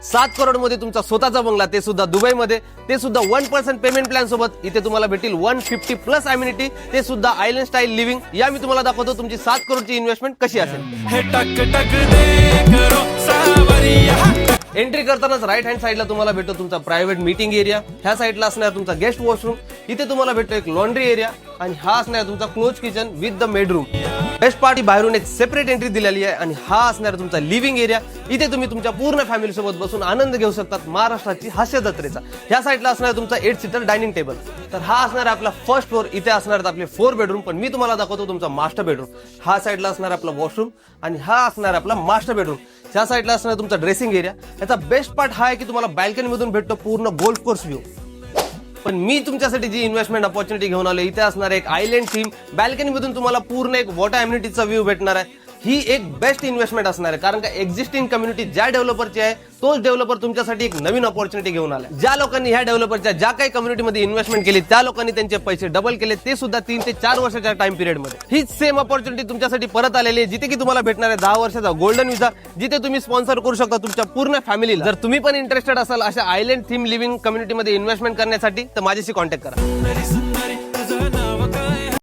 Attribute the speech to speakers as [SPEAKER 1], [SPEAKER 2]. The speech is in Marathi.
[SPEAKER 1] 7 करोड मध्ये तुमचा स्वतःचा बंगला, ते सुद्धा दुबईमध्ये, ते सुद्धा 1% पेमेंट प्लॅन सोबत. इथे तुम्हाला भेटेल 150 प्लस अम्युनिटी, ते सुद्धा आयलंड स्टाईल लिव्हिंग. या मी तुम्हाला दाखवतो तुमची 7 करोडची इन्व्हेस्टमेंट कशी असेल. एंट्री करतानाच राईट हँड साईडला तुम्हाला भेटतो तुमचा प्रायव्हेट मीटिंग एरिया. ह्या साईडला असणार तुमचा गेस्ट वॉशरूम. इथे तुम्हाला भेटतो एक लॉन्ड्री एरिया आणि हा असणार तुमचा close kitchen with the bedroom. Best party बाहेरून एक सेपरेट एंट्री दिलेली आहे आणि हा असणार तुमचा लिव्हिंग एरिया. इथे तुम्ही तुमच्या पूर्ण फॅमिली सोबत बसून आनंद घेऊ शकतात महाराष्ट्राची हास्य जत्रेचा. ह्या साईडला असणार तुमचा 8 सीटर डायनिंग टेबल. तर हा असणार आपला फर्स्ट फ्लोर. इथे असणार आपले 4 बेडरूम, पण मी तुम्हाला दाखवतो तुमचा मास्टर बेडरूम. हा साईडला असणार आपला वॉशरूम आणि हा असणार आपला मास्टर बेडरूम. ह्या साईडला असणार तुमचा ड्रेसिंग एरिया. याचा बेस्ट पार्ट हा आहे की तुम्हाला बॅल्कनी मधून भेटतो पूर्ण गोल्फ कोर्स व्ह्यू. पण मी तुमच्यासाठी जी इन्व्हेस्टमेंट अपॉर्च्युनिटी घेऊन आलो, इथे असणार एक आयलंड थीम. बॅल्कनी मधून तुम्हाला पूर्ण एक वॉटर अम्युनिटीचा व्ह्यू भेटणार आहे. ही एक बेस्ट इन्व्हेस्टमेंट असणार आहे, कारण का एक्झिस्टिंग कम्युनिटी ज्या डेव्हलपरची आहे तोच डेव्हलपर तुमच्यासाठी एक नवीन अपॉर्च्युनिटी घेऊन आला. ज्या लोकांनी ह्या डेव्हलपरच्या ज्या काही कम्युनिटीमध्ये इन्व्हेस्टमेंट केली त्या लोकांनी त्यांचे पैसे डबल केले, ते सुद्धा 3 ते 4 वर्षाच्या टाइम पिरियडमध्ये. हीच सेम अपॉर्च्युनिटी तुमच्यासाठी परत आलेली आहे, जिथे की तुम्हाला भेटणार आहे 10 वर्षाचा गोल्डन विजा, जिथे तुम्ही स्पॉन्सर करू शकता तुमच्या पूर्ण फॅमिलीला. जर तुम्ही पण इंटरेस्टेड असाल अशा आयलंड थीम लिव्हिंग कम्युनिटीमध्ये इन्व्हेस्टमेंट करण्यासाठी, तर माझ्याशी कॉन्टॅक्ट करा.